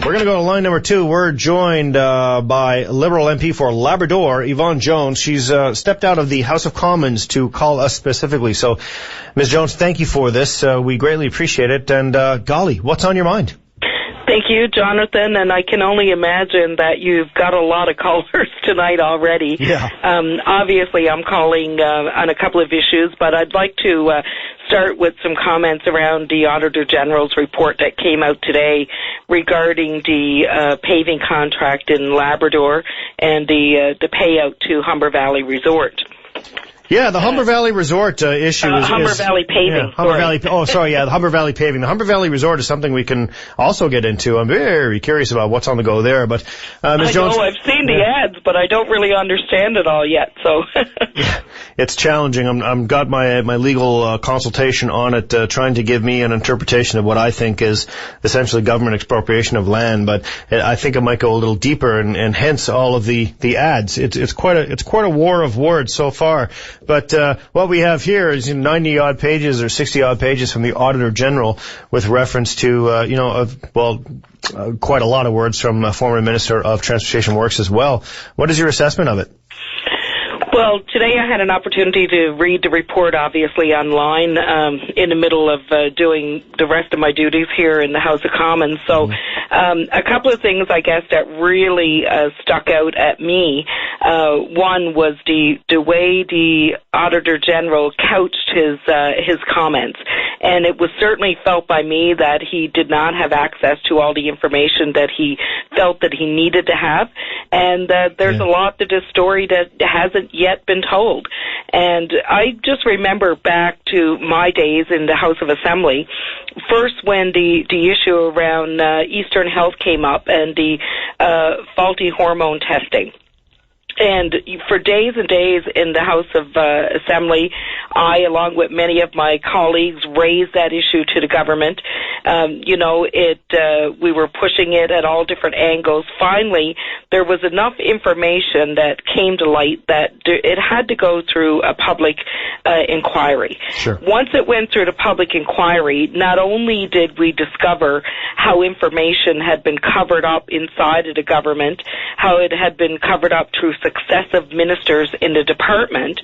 We're going to go to line number 2. We're joined by Liberal MP for Labrador, Yvonne Jones. She's stepped out of the House of Commons to call us specifically. So, Ms. Jones, thank you for this. We greatly appreciate it. And golly, what's on your mind? Thank you, Jonathan, and I can only imagine that you've got a lot of callers tonight already. Yeah. Obviously, I'm calling on a couple of issues, but I'd like to start with some comments around the Auditor General's report that came out today regarding the paving contract in Labrador and the payout to Humber Valley Resort. Yeah, the Humber Valley Resort issue is... Humber Valley Paving. Yeah, the Humber Valley Paving. The Humber Valley Resort is something we can also get into. I'm very curious about what's on the go there. But Ms. Jones... I've seen the ads, but I don't really understand it all yet, so... Yeah, it's challenging. I'm got my legal consultation on it, trying to give me an interpretation of what I think is essentially government expropriation of land, but I think it might go a little deeper, and hence all of the ads. It's quite a war of words so far. But what we have here is 90-odd pages or 60-odd pages from the Auditor General with reference to, quite a lot of words from former Minister of Transportation Works as well. What is your assessment of it? Well, today I had an opportunity to read the report, obviously, online in the middle of doing the rest of my duties here in the House of Commons. So a couple of things, I guess, that really stuck out at me. One was the way the Auditor General couched his comments. And it was certainly felt by me that he did not have access to all the information that he felt that he needed to have. And there's a lot to this story that hasn't yet been told. And I just remember back to my days in the House of Assembly, first when the issue around Eastern Health came up and the faulty hormone testing. And for days and days in the House of Assembly, I, along with many of my colleagues, raised that issue to the government. We were pushing it at all different angles. Finally, there was enough information that came to light that it had to go through a public inquiry. Sure. Once it went through the public inquiry, not only did we discover how information had been covered up inside of the government, how it had been covered up through successive ministers in the department,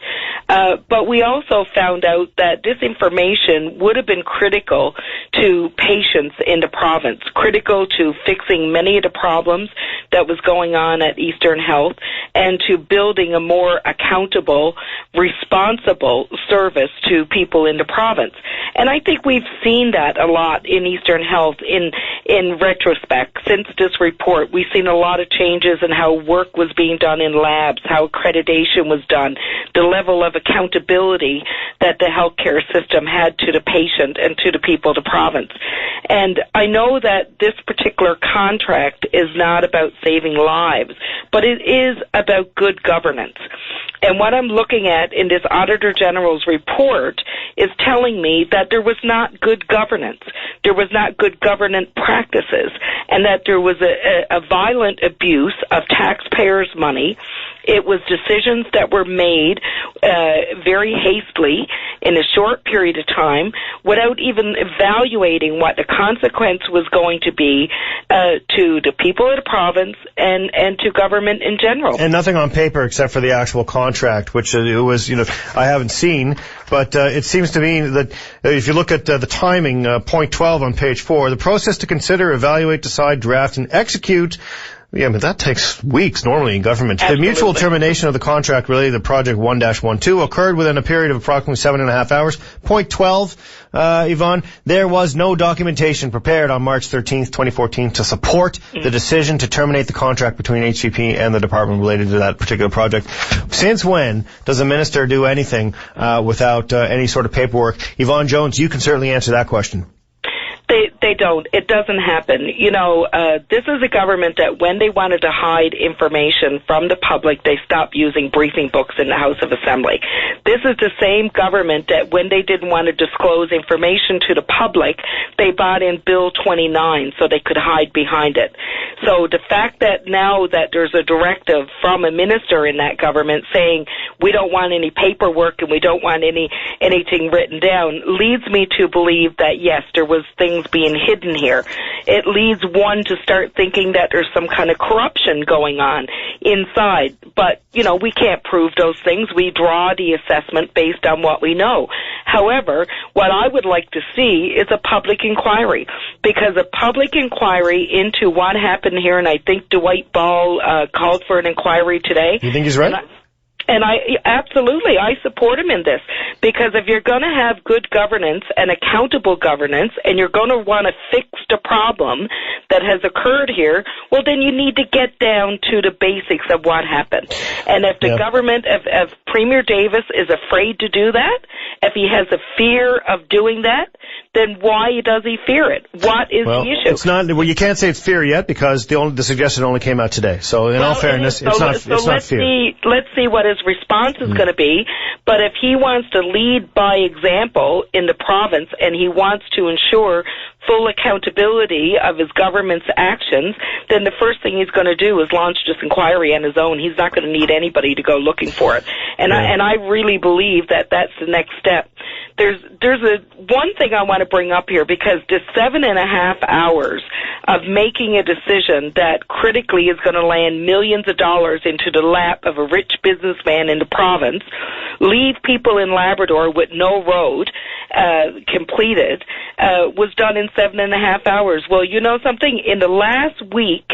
but we also found out that this information would have been critical to patients in the province, critical to fixing many of the problems that was going on at Eastern Health, and to building a more accountable, responsible service to people in the province. And I think we've seen that a lot in Eastern Health in retrospect. Since this report, we've seen a lot of changes in how work was being done in labs, how accreditation was done, the level of accountability that the healthcare system had to the patient and to the people of the province. And I know that this particular contract is not about saving lives, but it is about good governance. And what I'm looking at in this Auditor General's report is telling me that there was not good governance, there was not good governance practices, and that there was a violent abuse of taxpayers' money. It was decisions that were made very hastily in a short period of time without even evaluating what the consequence was going to be to the people of the province and to government in general. And nothing on paper except for the actual contract, which it was, I haven't seen, but it seems to me that if you look at the timing, point 12 on page 4, the process to consider, evaluate, decide, draft, and execute. Yeah, but that takes weeks normally in government. Absolutely. The mutual termination of the contract related to Project 1-12 occurred within a period of approximately 7.5 hours. Point 12, Yvonne, there was no documentation prepared on March 13th, 2014 to support the decision to terminate the contract between HVP and the department related to that particular project. Since when does a minister do anything without any sort of paperwork? Yvonne Jones, you can certainly answer that question. They don't. It doesn't happen. This is a government that when they wanted to hide information from the public, they stopped using briefing books in the House of Assembly. This is the same government that when they didn't want to disclose information to the public, they brought in Bill 29 so they could hide behind it. So the fact that now that there's a directive from a minister in that government saying we don't want any paperwork and we don't want anything written down leads me to believe that, yes, there was things being hidden here. It leads one to start thinking that there's some kind of corruption going on inside. But, we can't prove those things. We draw the assessment based on what we know. However, what I would like to see is a public inquiry, because a public inquiry into what happened here, and I think Dwight Ball called for an inquiry today. You think he's right? And I absolutely, I support him in this, because if you're going to have good governance and accountable governance, and you're going to want to fix the problem that has occurred here, well, then you need to get down to the basics of what happened. And if the government, if Premier Davis is afraid to do that, if he has a fear of doing that, then why does he fear it? What is the issue? It's not. Well, you can't say it's fear yet, because the suggestion only came out today. So, in all fairness, it's not fear. Let's see what his response is going to be. But if he wants to lead by example in the province, and he wants to ensure full accountability of his government's actions, then the first thing he's going to do is launch this inquiry on his own. He's not going to need anybody to go looking for it. And I really believe that that's the next step. There's one thing I want to bring up here, because the 7.5 hours of making a decision that critically is going to land millions of dollars into the lap of a rich businessman in the province, leave people in Labrador with no road completed, was done in 7.5 hours. Well, you know something? In the last week,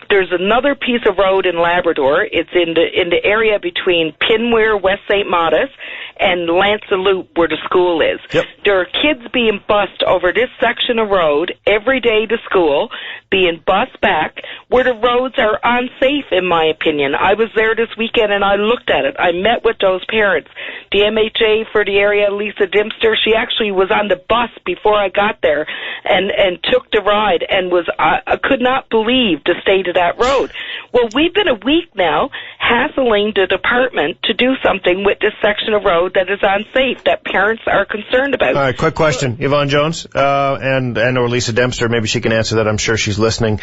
there's another piece of road in Labrador. It's in the area between Pinweir, West St. Modest, and Lanceloop, where the school is. Yep. There are kids being bussed over this section of road every day to school, being bussed back, where the roads are unsafe, in my opinion. I was there this weekend and I looked at it. I met with those parents. The MHA for the area, Lisa Dimster, she actually was on the bus before I got there and took the ride, and I could not believe the state of that road. Well, we've been a week now hassling the department to do something with this section of road that is unsafe, that parents are concerned about. All right, quick question. Yvonne Jones and or Lisa Dempster, maybe she can answer that. I'm sure she's listening.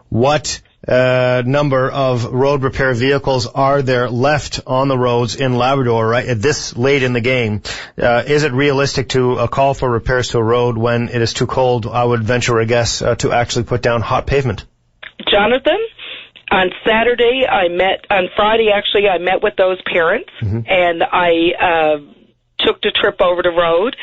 What number of road repair vehicles are there left on the roads in Labrador right at this late in the game? Is it realistic to call for repairs to a road when it is too cold, I would venture a guess, to actually put down hot pavement? Jonathan, on Friday, I met with those parents, and I took the trip over the road.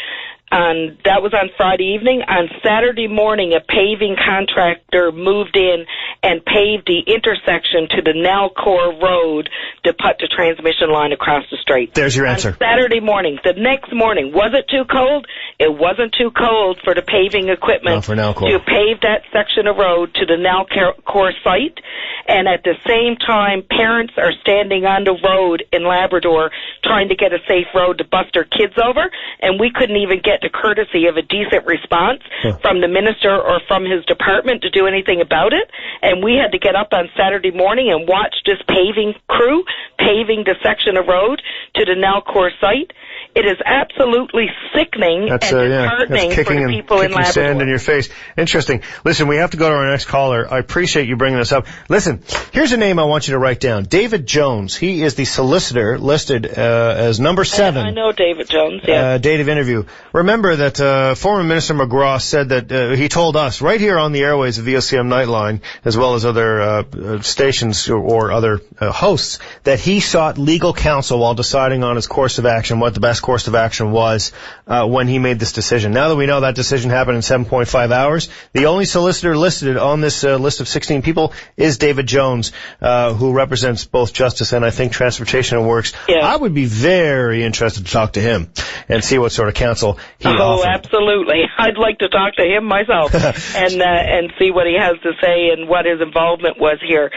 That was on Friday evening. On Saturday morning, a paving contractor moved in and paved the intersection to the Nalcor Road to put the transmission line across the street. There's your answer. On Saturday morning. The next morning, was it too cold? It wasn't too cold for the paving equipment to pave that section of road to the Nalcor site. And at the same time, parents are standing on the road in Labrador trying to get a safe road to bus their kids over, and we couldn't even get the courtesy of a decent response from the minister or from his department to do anything about it. And we had to get up on Saturday morning and watch this paving crew paving the section of road to the Nalcor site. It is absolutely sickening and disheartening for the people in Labrador. Sand in your face. Interesting. Listen, we have to go to our next caller. I appreciate you bringing this up. Listen, here's a name I want you to write down. David Jones. He is the solicitor listed as number 7. I know David Jones, yeah. Date of interview. Remember that former Minister McGraw said that he told us right here on the airways of VOCM Nightline, as well as other stations or other hosts, that he sought legal counsel while deciding on his course of action, what the best course of action was when he made this decision. Now that we know that decision happened in 7.5 hours, the only solicitor listed on this list of 16 people is David Jones, who represents both Justice and I think Transportation and Works. Yeah. I would be very interested to talk to him and see what sort of counsel he offered. Absolutely. I'd like to talk to him myself and see what he has to say and what his involvement was here,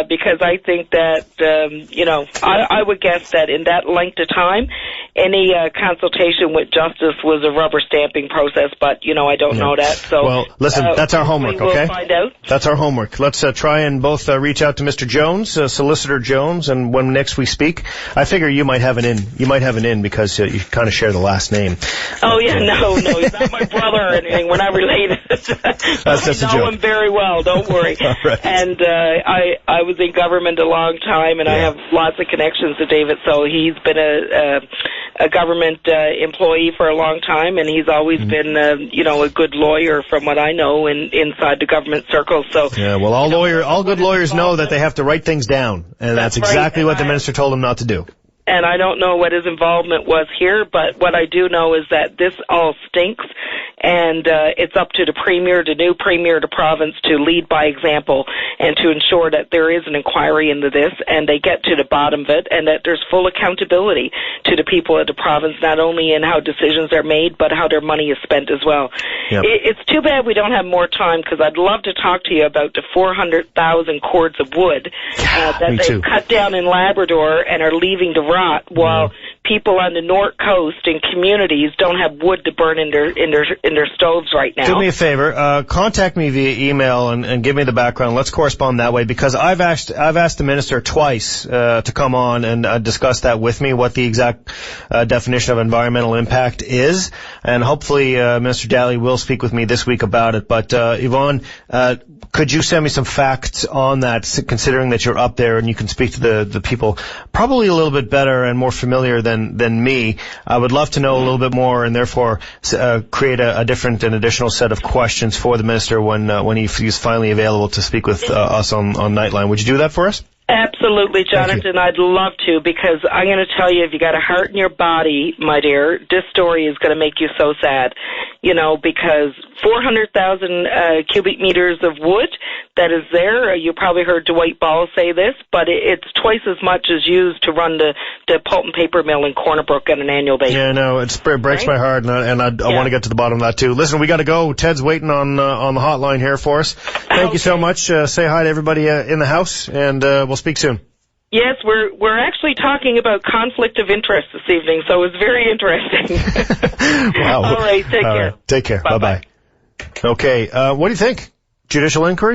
because I think that, I would guess that in that length of time, any consultation with justice was a rubber stamping process, but, I don't know that. So, well, listen, that's our homework, okay? We'll find out. That's our homework. Let's try and both reach out to Mr. Jones, Solicitor Jones, and when next we speak, I figure you might have an in. You might have an in because you kind of share the last name. Oh, yeah, no, he's not my brother or anything. We're not related. That's just a joke. I know him very well, don't worry. Right. And I was in government a long time, and I have lots of connections to David, so he's been a government employee for a long time, and he's always been, a good lawyer from what I know inside the government circles. So yeah, well, all good lawyers know that they have to write things down, and that's exactly what the minister told them not to do. And I don't know what his involvement was here, but what I do know is that this all stinks, and it's up to the premier, the new premier of the province, to lead by example and to ensure that there is an inquiry into this and they get to the bottom of it and that there's full accountability to the people of the province, not only in how decisions are made, but how their money is spent as well. Yep. It's too bad we don't have more time, because I'd love to talk to you about the 400,000 cords of wood that they cut down in Labrador and are leaving to rot, while people on the North Coast and communities don't have wood to burn in their stoves right now. Do me a favor, contact me via email and give me the background. Let's correspond that way, because I've asked the minister twice to come on and discuss that with me, what the exact definition of environmental impact is, and hopefully Minister Daly will speak with me this week about it. But Yvonne, could you send me some facts on that, considering that you're up there and you can speak to the people probably a little bit better and more familiar than me? I would love to know a little bit more, and therefore create a different and additional set of questions for the minister when he's finally available to speak with us on Nightline. Would you do that for us? Absolutely, Jonathan. I'd love to, because I'm going to tell you, if you got a heart in your body, my dear, this story is going to make you so sad. Because 400,000 cubic meters of wood that is there. You probably heard Dwight Ball say this, but it's twice as much as used to run the pulp and paper mill in Corner Brook on an annual basis. Yeah, no, it breaks my heart, and I want to get to the bottom of that too. Listen, we got to go. Ted's waiting on the hotline here for us. Thank you so much. Say hi to everybody in the house, and we'll speak soon. Yes, we're actually talking about conflict of interest this evening, so it's very interesting. Wow. All right, take care. Take care. Bye-bye. Okay, what do you think? Judicial inquiry?